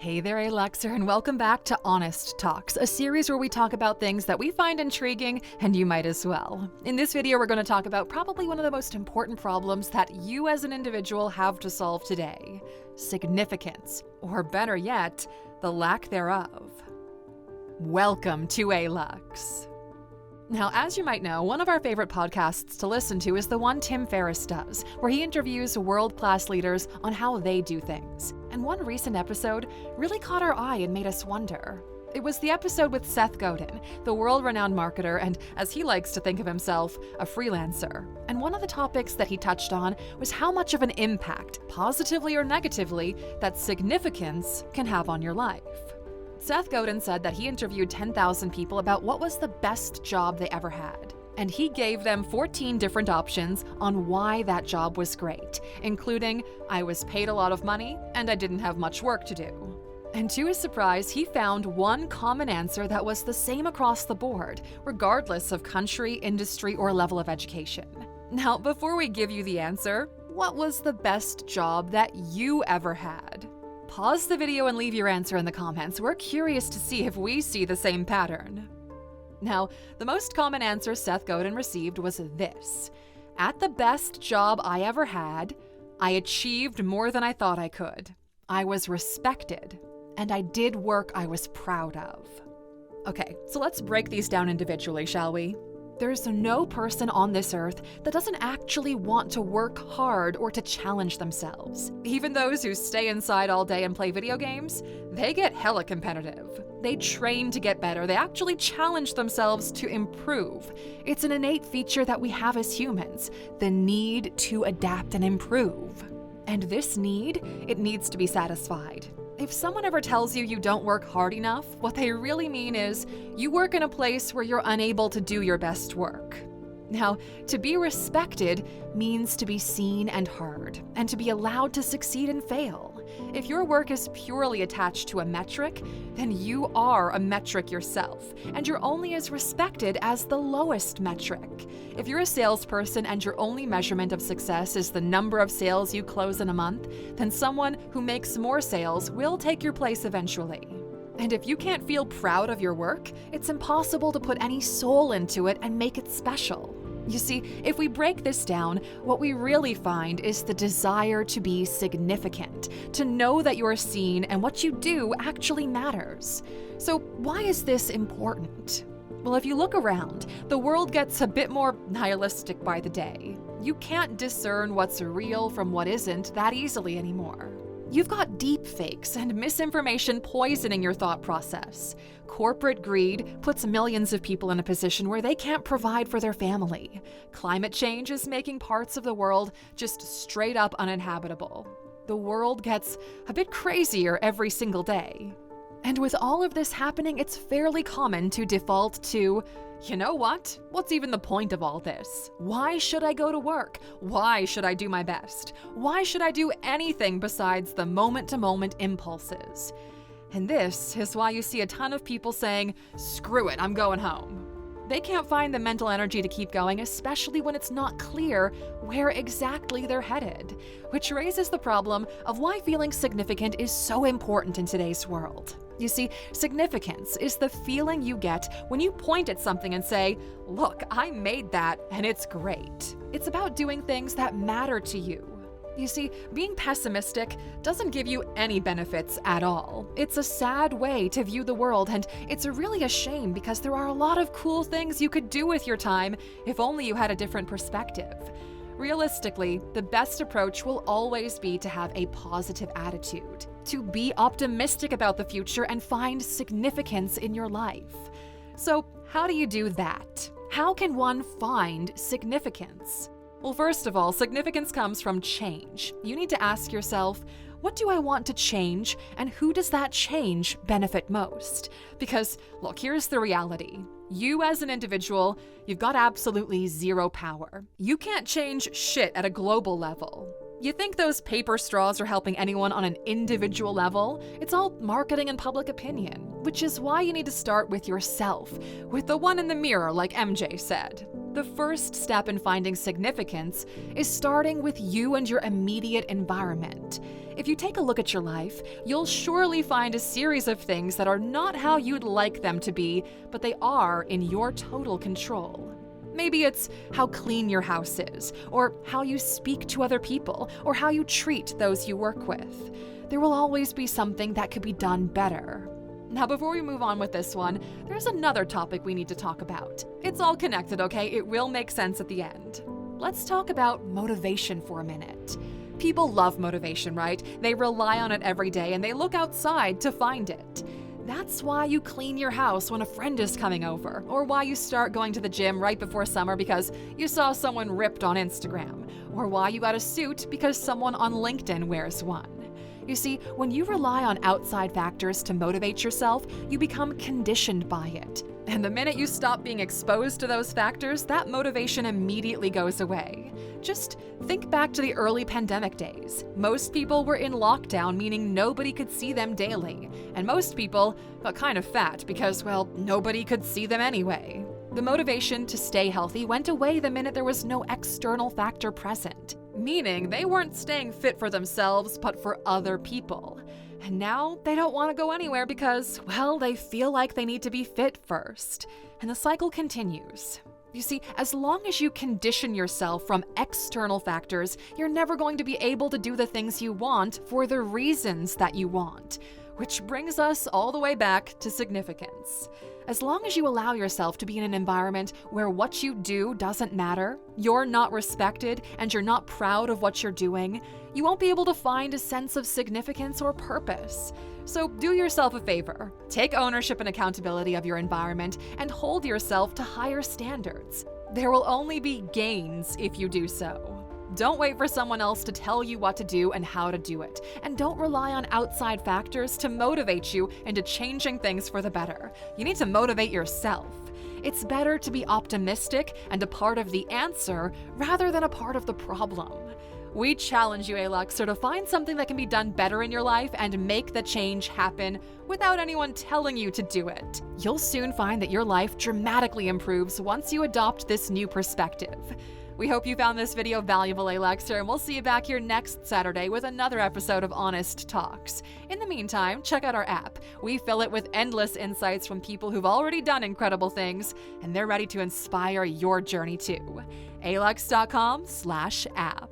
Hey there, Aluxer, and welcome back to Honest Talks, a series where we talk about things that we find intriguing, and you might as well. In this video, we're going to talk about probably one of the most important problems that you as an individual have to solve today: significance, or better yet, the lack thereof. Welcome to Alux. Now, as you might know, one of our favorite podcasts to listen to is the one Tim Ferriss does, where he interviews world-class leaders on how they do things. And one recent episode really caught our eye and made us wonder. It was the episode with Seth Godin, the world-renowned marketer and, as he likes to think of himself, a freelancer. And one of the topics that he touched on was how much of an impact, positively or negatively, that significance can have on your life. Seth Godin said that he interviewed 10,000 people about what was the best job they ever had. And he gave them 14 different options on why that job was great, including, I was paid a lot of money and I didn't have much work to do. And to his surprise, he found one common answer that was the same across the board, regardless of country, industry, or level of education. Now, before we give you the answer, what was the best job that you ever had? Pause the video and leave your answer in the comments. We're curious to see if we see the same pattern. Now, the most common answer Seth Godin received was this: at the best job I ever had, I achieved more than I thought I could. I was respected, and I did work I was proud of. Okay, so let's break these down individually, shall we? There's no person on this earth that doesn't actually want to work hard or to challenge themselves. Even those who stay inside all day and play video games, they get hella competitive. They train to get better. They actually challenge themselves to improve. It's an innate feature that we have as humans, the need to adapt and improve. And this need, it needs to be satisfied. If someone ever tells you you don't work hard enough, what they really mean is you work in a place where you're unable to do your best work. Now, to be respected means to be seen and heard, and to be allowed to succeed and fail. If your work is purely attached to a metric, then you are a metric yourself, and you're only as respected as the lowest metric. If you're a salesperson and your only measurement of success is the number of sales you close in a month, then someone who makes more sales will take your place eventually. And if you can't feel proud of your work, it's impossible to put any soul into it and make it special. You see, if we break this down, what we really find is the desire to be significant, to know that you're seen and what you do actually matters. So why is this important? Well, if you look around, the world gets a bit more nihilistic by the day. You can't discern what's real from what isn't that easily anymore. You've got deep fakes and misinformation poisoning your thought process. Corporate greed puts millions of people in a position where they can't provide for their family. Climate change is making parts of the world just straight up uninhabitable. The world gets a bit crazier every single day. And with all of this happening, it's fairly common to default to, you know what? What's even the point of all this? Why should I go to work? Why should I do my best? Why should I do anything besides the moment-to-moment impulses? And this is why you see a ton of people saying, screw it, I'm going home. They can't find the mental energy to keep going, especially when it's not clear where exactly they're headed, which raises the problem of why feeling significant is so important in today's world. You see, significance is the feeling you get when you point at something and say, look, I made that and it's great. It's about doing things that matter to you. You see, being pessimistic doesn't give you any benefits at all. It's a sad way to view the world, and it's really a shame because there are a lot of cool things you could do with your time if only you had a different perspective. Realistically, the best approach will always be to have a positive attitude, to be optimistic about the future and find significance in your life. So, how do you do that? How can one find significance? Well, first of all, significance comes from change. You need to ask yourself, what do I want to change, and who does that change benefit most? Because, look, here's the reality. You as an individual, you've got absolutely zero power. You can't change shit at a global level. You think those paper straws are helping anyone on an individual level? It's all marketing and public opinion, which is why you need to start with yourself, with the one in the mirror, like MJ said. The first step in finding significance is starting with you and your immediate environment. If you take a look at your life, you'll surely find a series of things that are not how you'd like them to be, but they are in your total control. Maybe it's how clean your house is, or how you speak to other people, or how you treat those you work with. There will always be something that could be done better. Now, before we move on with this one, there's another topic we need to talk about. It's all connected, okay? It will make sense at the end. Let's talk about motivation for a minute. People love motivation, right? They rely on it every day and they look outside to find it. That's why you clean your house when a friend is coming over, or why you start going to the gym right before summer because you saw someone ripped on Instagram, or why you got a suit because someone on LinkedIn wears one. You see, when you rely on outside factors to motivate yourself, you become conditioned by it. And the minute you stop being exposed to those factors, that motivation immediately goes away. Just think back to the early pandemic days. Most people were in lockdown, meaning nobody could see them daily. And most people got kind of fat because, well, nobody could see them anyway. The motivation to stay healthy went away the minute there was no external factor present, meaning they weren't staying fit for themselves, but for other people. And now they don't want to go anywhere because, well, they feel like they need to be fit first. And the cycle continues. You see, as long as you condition yourself from external factors, you're never going to be able to do the things you want for the reasons that you want. Which brings us all the way back to significance. As long as you allow yourself to be in an environment where what you do doesn't matter, you're not respected, and you're not proud of what you're doing, you won't be able to find a sense of significance or purpose. So do yourself a favor. Take ownership and accountability of your environment and hold yourself to higher standards. There will only be gains if you do so. Don't wait for someone else to tell you what to do and how to do it. And don't rely on outside factors to motivate you into changing things for the better. You need to motivate yourself. It's better to be optimistic and a part of the answer rather than a part of the problem. We challenge you, Aluxer, to find something that can be done better in your life and make the change happen without anyone telling you to do it. You'll soon find that your life dramatically improves once you adopt this new perspective. We hope you found this video valuable, Aluxer, and we'll see you back here next Saturday with another episode of Honest Talks. In the meantime, check out our app. We fill it with endless insights from people who've already done incredible things, and they're ready to inspire your journey too. Alux.com/app.